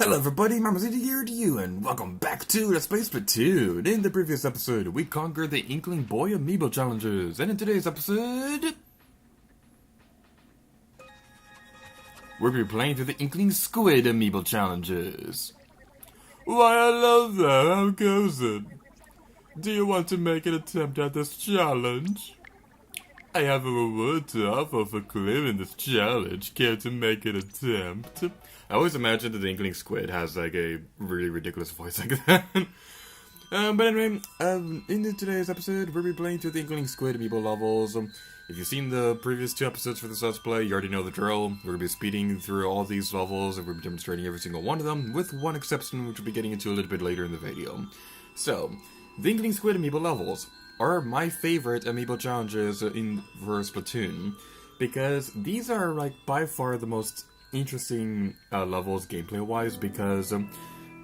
Hello everybody, Mama Zeta here to you, and welcome back to Let's Play Splatoon. In the previous episode, we conquered the Inkling Boy amiibo challenges, and in today's episode, we'll be playing through the Inkling Squid amiibo challenges. Why, I love that. How goes it? Do you want to make an attempt at this challenge? I have a reward to offer for clearing this challenge. Care to make an attempt? I always imagine that the Inkling Squid has like a really ridiculous voice like that. But anyway, in today's episode, we'll be playing through the Inkling Squid amiibo levels. If you've seen the previous two episodes for this Let's Play, you already know the drill. We're going to be speeding through all these levels, and we'll be demonstrating every single one of them, with one exception which we'll be getting into a little bit later in the video. So, the Inkling Squid amiibo levels are my favorite amiibo challenges for Splatoon, because these are like by far the most interesting levels gameplay-wise, because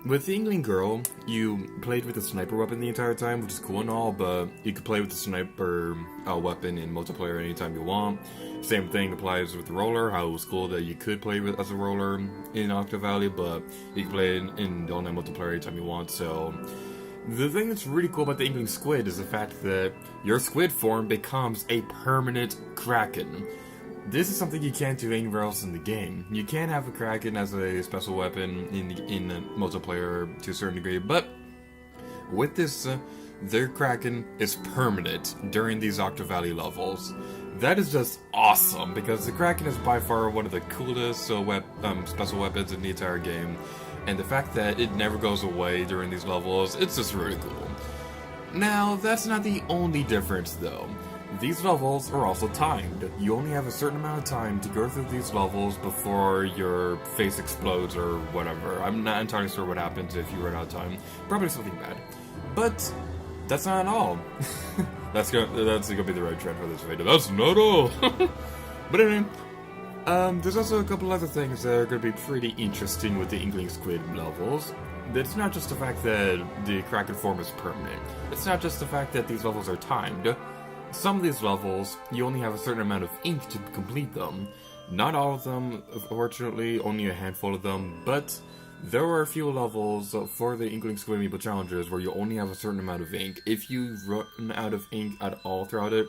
with the Inkling Girl, you played with the sniper weapon the entire time, which is cool and all, but you could play with the sniper weapon in multiplayer anytime you want. Same thing applies with the roller, how it was cool that you could play with as a roller in Octa Valley, but you can play in online multiplayer anytime you want, so the thing that's really cool about the Inkling Squid is the fact that your squid form becomes a permanent Kraken. This is something you can't do anywhere else in the game. You can have a Kraken as a special weapon in multiplayer to a certain degree, but with this, their Kraken is permanent during these Octa Valley levels. That is just awesome, because the Kraken is by far one of the coolest special weapons in the entire game. And the fact that it never goes away during these levels, it's just really cool. Now, that's not the only difference though. These levels are also timed. You only have a certain amount of time to go through these levels before your face explodes or whatever. I'm not entirely sure what happens if you run out of time. Probably something bad. But that's not all. that's gonna be the right trend for this video. That's not all! But anyway, there's also a couple other things that are going to be pretty interesting with the Inkling Squid levels. It's not just the fact that the Kraken form is permanent. It's not just the fact that these levels are timed. Some of these levels, you only have a certain amount of ink to complete them. Not all of them, fortunately, only a handful of them, but there are a few levels for the Inkling Squid amiibo challenges where you only have a certain amount of ink. If you run out of ink at all throughout it,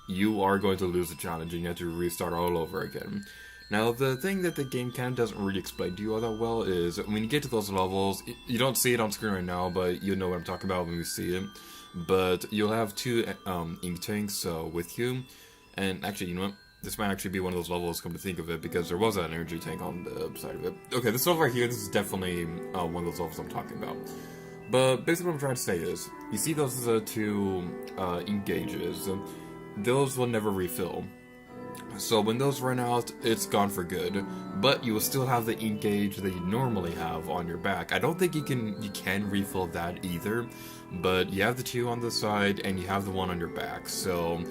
you are going to lose the challenge and you have to restart all over again. Now, the thing that the game kind of doesn't really explain to you all that well is, when you get to those levels, you don't see it on screen right now, but you'll know what I'm talking about when you see it. But you'll have two ink tanks with you, and actually, you know what? This might actually be one of those levels, come to think of it, because there was an energy tank on the side of it. Okay, this level right here, this is definitely one of those levels I'm talking about. But basically what I'm trying to say is, you see those two ink gauges, those will never refill. So when those run out, it's gone for good, but you will still have the ink gauge that you normally have on your back. I don't think you can refill that either, but you have the two on the side and you have the one on your back. So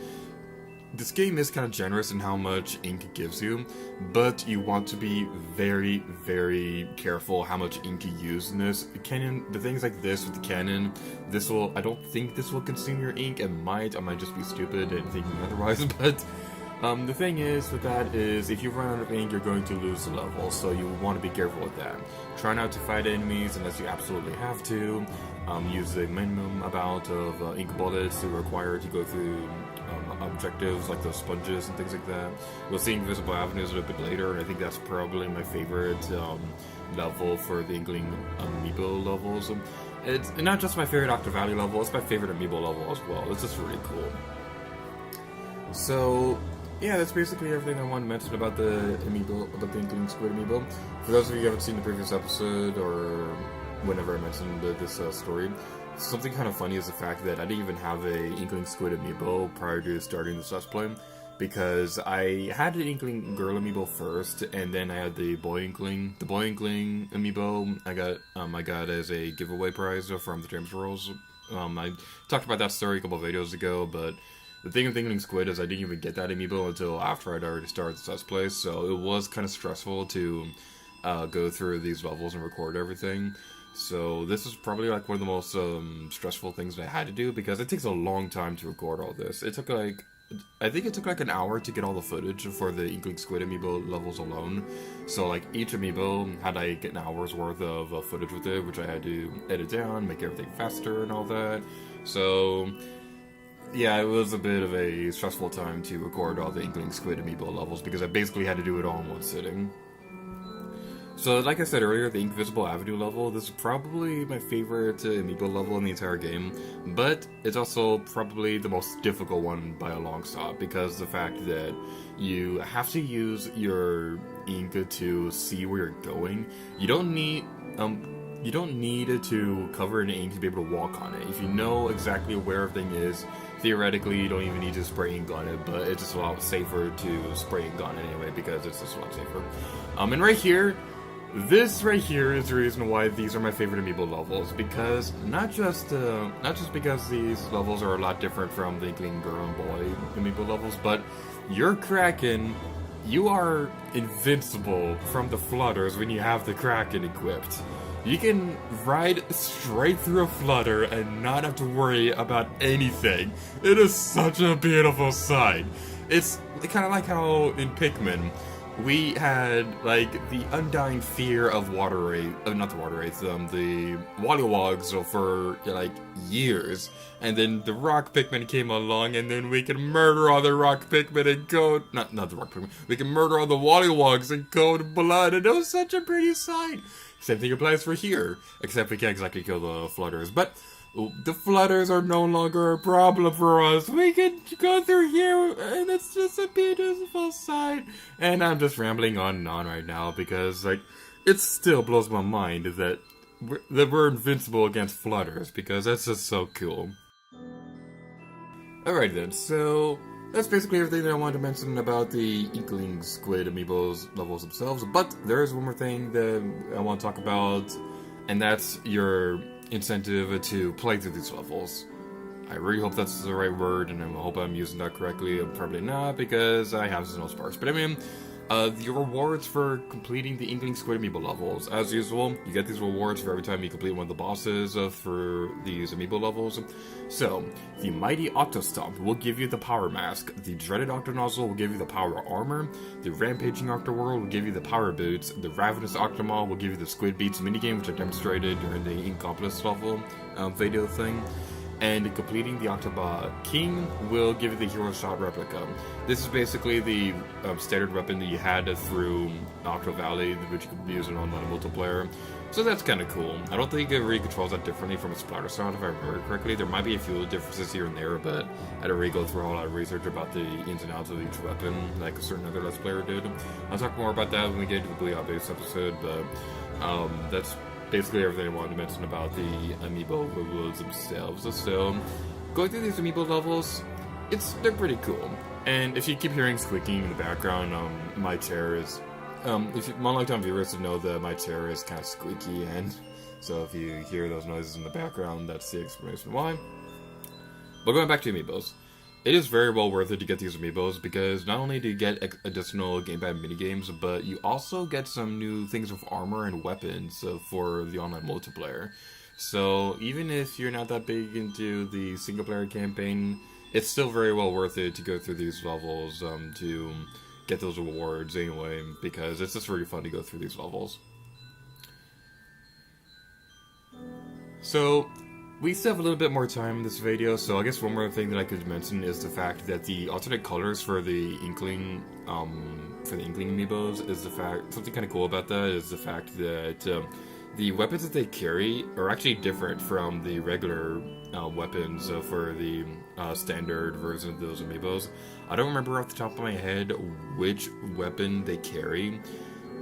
this game is kind of generous in how much ink it gives you, but you want to be very, very careful how much ink you use in this. The things like this with the cannon, I don't think this will consume your ink. I might just be stupid and thinking otherwise, but the thing is with that is, if you run out of ink, you're going to lose the level, so you want to be careful with that. Try not to fight enemies unless you absolutely have to. Use the minimum amount of ink bullets that are required to go through objectives like those sponges and things like that. We'll see Invisible Avenues a little bit later, and I think that's probably my favorite level for the Inkling amiibo levels. It's not just my favorite Octa Valley level, it's my favorite amiibo level as well. It's just really cool. So yeah, that's basically everything I want to mention about the Inkling Squid amiibo. For those of you who haven't seen the previous episode, or whenever I mentioned this story, something kind of funny is the fact that I didn't even have a Inkling Squid amiibo prior to starting this Let's Play, because I had an Inkling Girl amiibo first, and then I had the Boy Inkling. The Boy Inkling amiibo I got as a giveaway prize from the James Rolls. I talked about that story a couple of videos ago, but the thing with Inkling Squid is I didn't even get that amiibo until after I'd already started the Let's Play, so it was kind of stressful to go through these levels and record everything. So this is probably like one of the most stressful things that I had to do, because it takes a long time to record all this. It took like I think it took like an hour to get all the footage for the Inkling Squid amiibo levels alone. So like each amiibo had like an hour's worth of footage with it, which I had to edit down, make everything faster and all that. So yeah, it was a bit of a stressful time to record all the Inkling Squid amiibo levels because I basically had to do it all in one sitting. So, like I said earlier, the Invisible Avenue level, this is probably my favorite amiibo level in the entire game, but it's also probably the most difficult one by a long shot, because the fact that you have to use your ink to see where you're going. You don't need to cover in ink to be able to walk on it. If you know exactly where everything is, theoretically you don't even need to spray ink on it, but it's just a lot safer to spray ink on it anyway, because it's just a lot safer. And right here, this right here is the reason why these are my favorite amiibo levels, because not just because these levels are a lot different from the Inkling Girl and Boy amiibo levels, but you're Kraken, you are invincible from the flutters when you have the Kraken equipped. You can ride straight through a flutter and not have to worry about anything. It is such a beautiful sight. It's kind of like how in Pikmin, we had, like, the undying fear of not the water wraiths, the Wallywogs for, like, years. And then the rock Pikmin came along, and then we can murder all the rock Pikmin and go, not the rock Pikmin, we can murder all the Wallywogs and code blood, and it was such a pretty sight. Same thing applies for here, except we can't exactly kill the flutters, but the flutters are no longer a problem for us. We can go through here, and it's just a beautiful sight. And I'm just rambling on and on right now because, like, it still blows my mind that we're invincible against flutters, because that's just so cool. Alright then, so that's basically everything that I wanted to mention about the Inkling Squid amiibos levels themselves. But there is one more thing that I want to talk about, and that's your incentive to play through these levels. I really hope that's the right word, and I hope I'm using that correctly. I'm probably not, because I have no sparks. But I mean, the rewards for completing the Inkling Squid amiibo levels. As usual, you get these rewards for every time you complete one of the bosses for these amiibo levels. So, the Mighty Octostomp will give you the Power Mask, the Dreaded Octonozzle will give you the Power Armor, the Rampaging Octoworld will give you the Power Boots, the Ravenous Octomaw will give you the Squid Beats minigame, which I demonstrated during the Inkopolis level video thing. And completing the Octoba King will give you the Hero Shot Replica. This is basically the standard weapon that you had through Octo Valley, which you could use in online multiplayer. So that's kind of cool. I don't think it really controls that differently from a Splatter Sound, if I remember correctly. There might be a few differences here and there, but I don't really go through a whole lot of research about the ins and outs of each weapon, like a certain other Let's Player did. I'll talk more about that when we get into the Bleed Out Base episode, but that's basically everything I wanted to mention about the amiibo levels themselves. So, going through these amiibo levels, they're pretty cool. And if you keep hearing squeaking in the background, my chair is, if you, my longtime viewers would know that my chair is kind of squeaky, and so if you hear those noises in the background, that's the explanation why. But going back to amiibos, it is very well worth it to get these amiibos, because not only do you get additional gamepad minigames, but you also get some new things with armor and weapons for the online multiplayer. So even if you're not that big into the single player campaign, it's still very well worth it to go through these levels to get those rewards anyway, because it's just really fun to go through these levels. So, we still have a little bit more time in this video, so I guess one more thing that I could mention is the fact that the alternate colors for the Inkling amiibos is the fact, something kind of cool about that is the fact that the weapons that they carry are actually different from the regular weapons for the standard version of those amiibos. I don't remember off the top of my head which weapon they carry.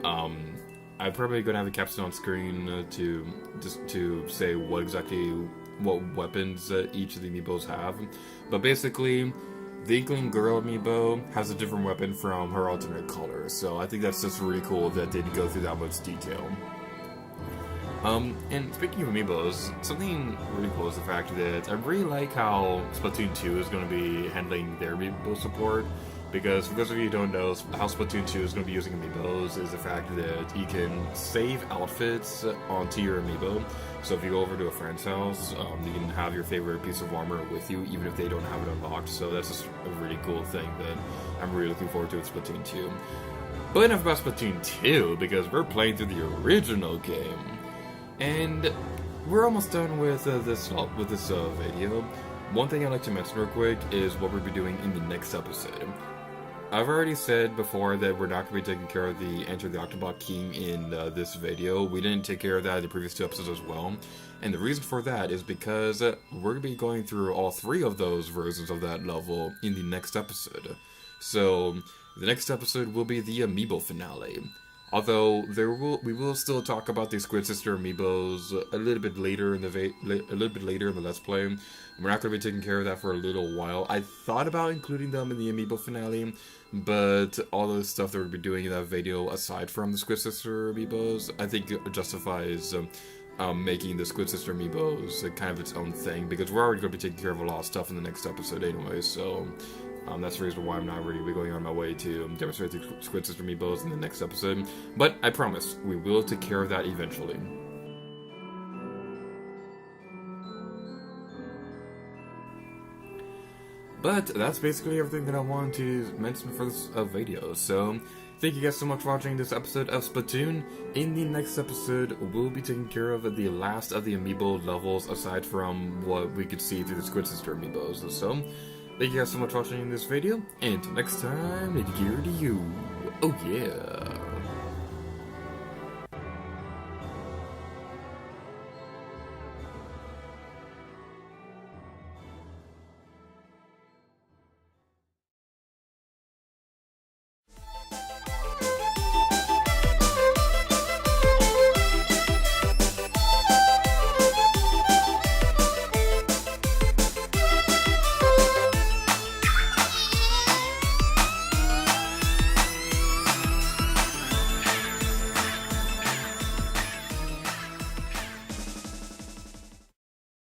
I'm probably going to have a caption on screen to say what weapons each of the amiibos have. But basically, the Inkling Girl amiibo has a different weapon from her alternate color. So I think that's just really cool that they didn't go through that much detail. And speaking of amiibos, something really cool is the fact that I really like how Splatoon 2 is going to be handling their amiibo support. Because for those of you who don't know, how Splatoon 2 is going to be using amiibos is the fact that you can save outfits onto your amiibo. So if you go over to a friend's house, you can have your favorite piece of armor with you, even if they don't have it unlocked. So that's just a really cool thing that I'm really looking forward to with Splatoon 2. But enough about Splatoon 2, because we're playing through the original game. And we're almost done with this video. One thing I'd like to mention real quick is what we'll be doing in the next episode. I've already said before that we're not going to be taking care of the Enter the Octobot King in this video. We didn't take care of that in the previous 2 episodes as well. And the reason for that is because we're going to be going through all 3 of those versions of that level in the next episode. So, the next episode will be the Amiibo finale. Although we will still talk about the Squid Sister amiibos a little bit later in the Let's Play. We're not going to be taking care of that for a little while. I thought about including them in the amiibo finale, but all the stuff that we'll be doing in that video, aside from the Squid Sister amiibos, I think it justifies making the Squid Sister amiibos kind of its own thing, because we're already going to be taking care of a lot of stuff in the next episode anyway. So. That's the reason why I'm not really going on my way to demonstrate the Squid Sister amiibos in the next episode. But I promise, we will take care of that eventually. But that's basically everything that I wanted to mention for this video. So, thank you guys so much for watching this episode of Splatoon. In the next episode, we'll be taking care of the last of the amiibo levels, aside from what we could see through the Squid Sister amiibos. So, thank you guys so much for watching this video, and until next time, take care to you. Oh yeah.